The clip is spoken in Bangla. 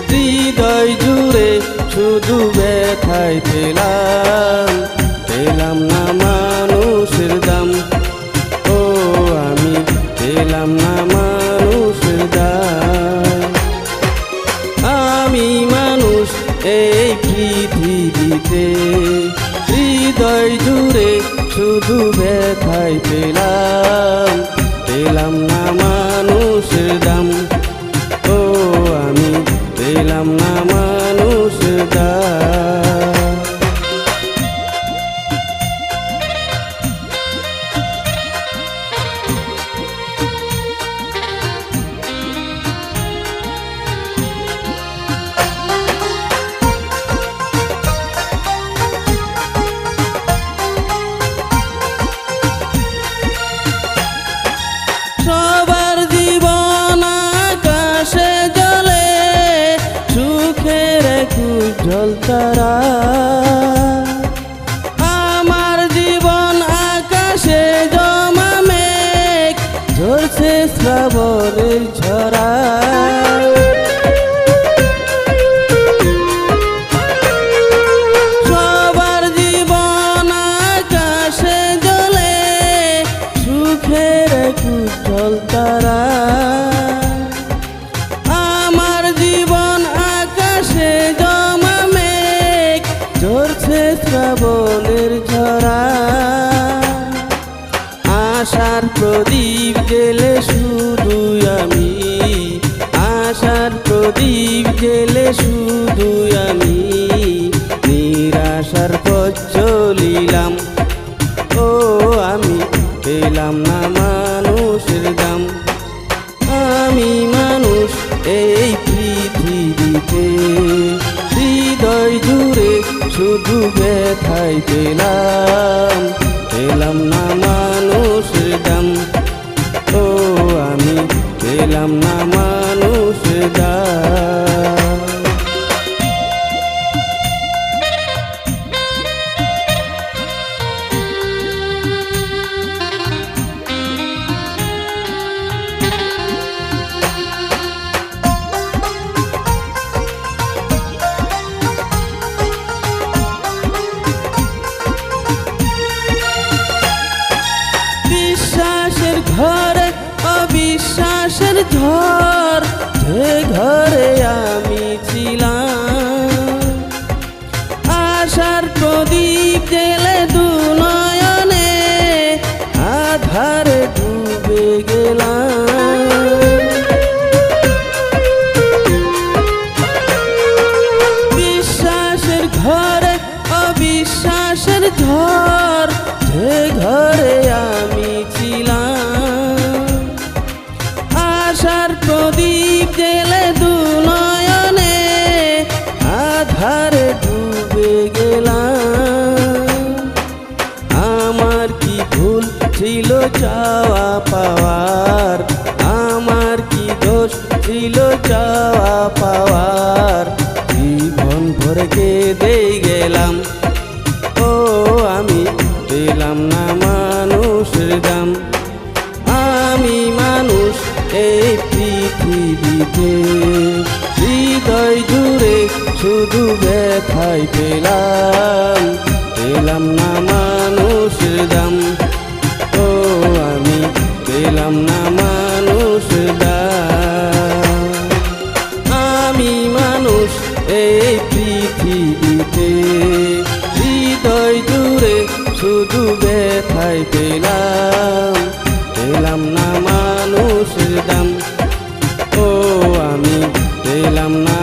হৃদয় জুড়ে শুধু ব্যথায় পেলাম না মানুষের দাম। ও আমি পেলাম না মানুষের দাম। আমি মানুষ এই পৃথিবীতে, হৃদয় জুড়ে শুধু ব্যথায় পেলাম না মানুষের দাম। ও আমি পেলাম না মানুষের দাম। সবার জীবন আকাশে জ্বলে, সুখের এক উজ্জ্বল তারা। আমার জীবন আকাশে জমা মেঘ, ঝরছে শ্রাবণের ঝরা। সবার জীবন আকাশে জ্বলে, সুখের এক উজ্জ্বল তারা। আমার জীবন আকাশে জমা মেঘ, ঝরছে শ্রাবণের ঝরা। আশার প্রদীপ জেলে শুধু আমি, আশার প্রদীপ জেলে শুধু আমি নিরাশার পথ চলিলাম। ও আমি পেলাম না মানুষের দাম। আমি মানুষ এই পৃথিবীতে, হৃদয় জুড়ে শুধু ব্যথায় পেলাম না মানুষের দাম। ও আমি পেলাম না মানুষের দাম। বিশ্বাসের ঘরে অবিশ্বাসের ঝড়, যে ঘরে আমি ছিলাম। আশার প্রদীপ জেলে দু নয়নে, আধারে ডুবে গেলাম। বিশ্বাসের ঘরে অবিশ্বাসের ঝড়, যে ঘরে আমি ছিলাম। আশার প্রদীপ জেলে দু নয়নে, আধারে ডুবে গেলাম। আমার কি ভুল ছিল চাওয়া পাওয়ার, আমার কি দোষ ছিল চাওয়া পাওয়ার। জীবন ভরে কেঁদে গেলাম। ও আমি পেলাম না মানুষের দাম। আমি মানুষ এই পৃথিবীতে, হৃদয় জুড়ে শুধু ব্যথায় পেলাম না মানুষের দাম। ও আমি পেলাম না মানুষের দাম। আমি মানুষ এই পৃথিবীতে, হৃদয় জুড়ে শুধু ব্যথায় পেলাম না মানুষের দাম। ও আমি পেলাম না